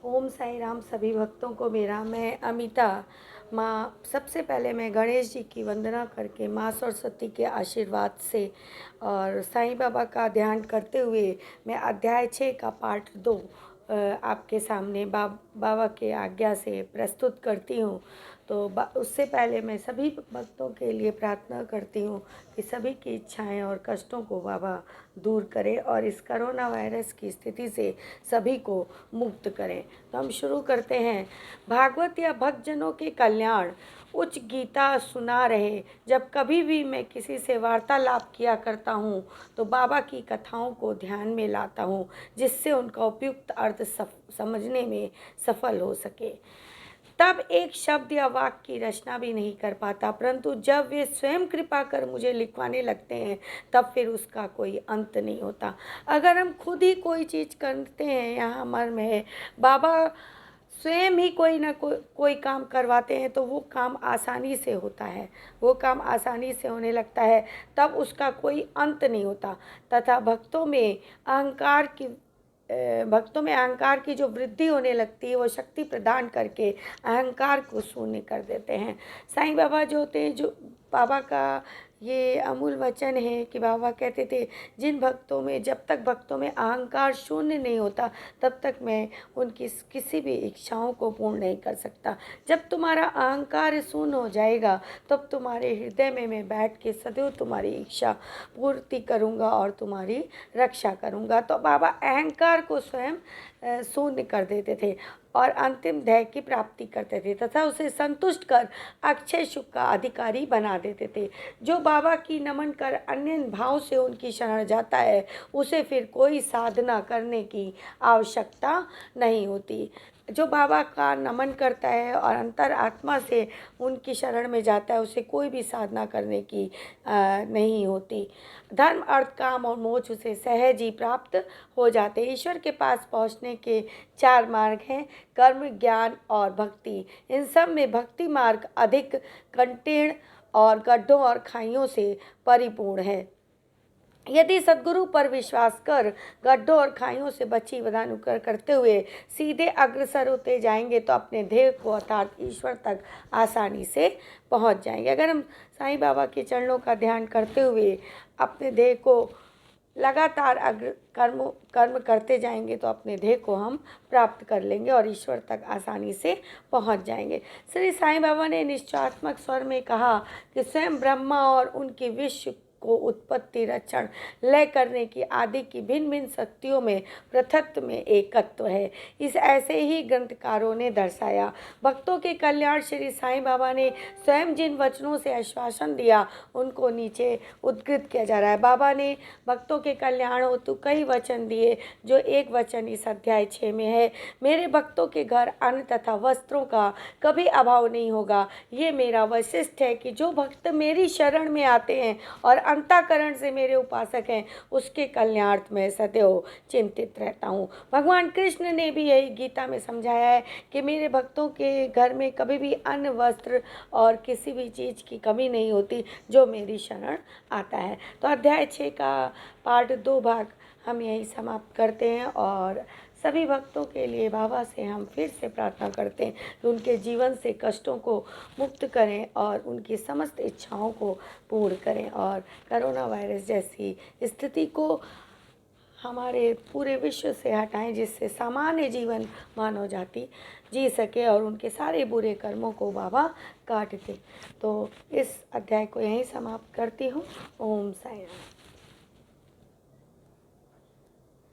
ओम साई राम सभी भक्तों को मेरा। मैं अमिता माँ, सबसे पहले मैं गणेश जी की वंदना करके माँ सरस्वती के आशीर्वाद से और साईं बाबा का ध्यान करते हुए मैं अध्याय 6 का पार्ट 2 आपके सामने बाबा के आज्ञा से प्रस्तुत करती हूँ। तो उससे पहले मैं सभी भक्तों के लिए प्रार्थना करती हूँ कि सभी की इच्छाएं और कष्टों को बाबा दूर करें और इस कोरोना वायरस की स्थिति से सभी को मुक्त करें। तो हम शुरू करते हैं। भागवत या भक्तजनों के कल्याण उच्च गीता सुना रहे। जब कभी भी मैं किसी से वार्तालाप किया करता हूँ तो बाबा की कथाओं को ध्यान में लाता हूँ, जिससे उनका उपयुक्त अर्थ समझने में सफल हो सके। तब एक शब्द या वाक्य की रचना भी नहीं कर पाता, परंतु जब वे स्वयं कृपा कर मुझे लिखवाने लगते हैं तब फिर उसका कोई अंत नहीं होता। अगर हम खुद ही कोई चीज़ करते हैं, यहाँ मर्म है, बाबा स्वयं ही कोई ना कोई काम करवाते हैं तो वो काम आसानी से होता है, वो काम आसानी से होने लगता है, तब उसका कोई अंत नहीं होता। तथा भक्तों में अहंकार की जो वृद्धि होने लगती है वो शक्ति प्रदान करके अहंकार को शून्य कर देते हैं। साईं बाबा जो होते हैं, जो बाबा का ये अमूल वचन है कि बाबा कहते थे, जिन भक्तों में, जब तक भक्तों में अहंकार शून्य नहीं होता तब तक मैं उनकी किसी भी इच्छाओं को पूर्ण नहीं कर सकता। जब तुम्हारा अहंकार शून्य हो जाएगा तब तुम्हारे हृदय में मैं बैठ के सदैव तुम्हारी इच्छा पूर्ति करूँगा और तुम्हारी रक्षा करूँगा। तो बाबा अहंकार को स्वयं शून्य कर देते थे और अंतिम ध्येय की प्राप्ति करते थे तथा उसे संतुष्ट कर अक्षय सुख का अधिकारी बना देते थे। जो बाबा की नमन कर अन्य भाव से उनकी शरण जाता है उसे फिर कोई साधना करने की आवश्यकता नहीं होती। जो बाबा का नमन करता है और अंतर आत्मा से उनकी शरण में जाता है उसे कोई भी साधना करने की नहीं होती। धर्म, अर्थ, काम और मोक्ष उसे सहज ही प्राप्त हो जाते। ईश्वर के पास पहुंचने के 4 मार्ग हैं: कर्म, ज्ञान और भक्ति। इन सब में भक्ति मार्ग अधिक संकीर्ण और गड्ढों और खाइयों से परिपूर्ण है। यदि सद्गुरु पर विश्वास कर गड्ढों और खाइयों से बची वदानुकर करते हुए सीधे अग्रसर होते जाएंगे तो अपने ध्येय को अर्थात ईश्वर तक आसानी से पहुंच जाएंगे। अगर हम साईं बाबा के चरणों का ध्यान करते हुए अपने ध्येय को लगातार कर्म करते जाएंगे तो अपने ध्येय को हम प्राप्त कर लेंगे और ईश्वर तक आसानी से पहुंच जाएंगे। श्री साईं बाबा ने निश्चयात्मक स्वर में कहा कि स्वयं ब्रह्मा और उनके विश्व को उत्पत्ति, रक्षण, लय करने की आदि की भिन्न भिन्न शक्तियों में पृथक्त्व में एकत्व है। इस ऐसे ही ग्रंथकारों ने दर्शाया। भक्तों के कल्याण श्री साईं बाबा ने स्वयं जिन वचनों से आश्वासन दिया उनको नीचे उद्धृत किया जा रहा है। बाबा ने भक्तों के कल्याण हेतु कई वचन दिए, जो एक वचन इस अध्याय 6 में है। मेरे भक्तों के घर अन्न तथा वस्त्रों का कभी अभाव नहीं होगा। ये मेरा वैशिष्ट है कि जो भक्त मेरी शरण में आते हैं और अंतःकरण से मेरे उपासक हैं, उसके कल्याणार्थ में सदैव चिंतित रहता हूँ। भगवान कृष्ण ने भी यही गीता में समझाया है कि मेरे भक्तों के घर में कभी भी अन्न, वस्त्र और किसी भी चीज़ की कमी नहीं होती जो मेरी शरण आता है। तो अध्याय 6 का पार्ट 2 भाग हम यही समाप्त करते हैं और सभी भक्तों के लिए बाबा से हम फिर से प्रार्थना करते हैं कि उनके जीवन से कष्टों को मुक्त करें और उनकी समस्त इच्छाओं को पूर्ण करें और कोरोना वायरस जैसी स्थिति को हमारे पूरे विश्व से हटाएं, जिससे सामान्य जीवन मानव जाति जी सके और उनके सारे बुरे कर्मों को बाबा काट दे। तो इस अध्याय को यहीं समाप्त करती हूँ। ओम साई राम।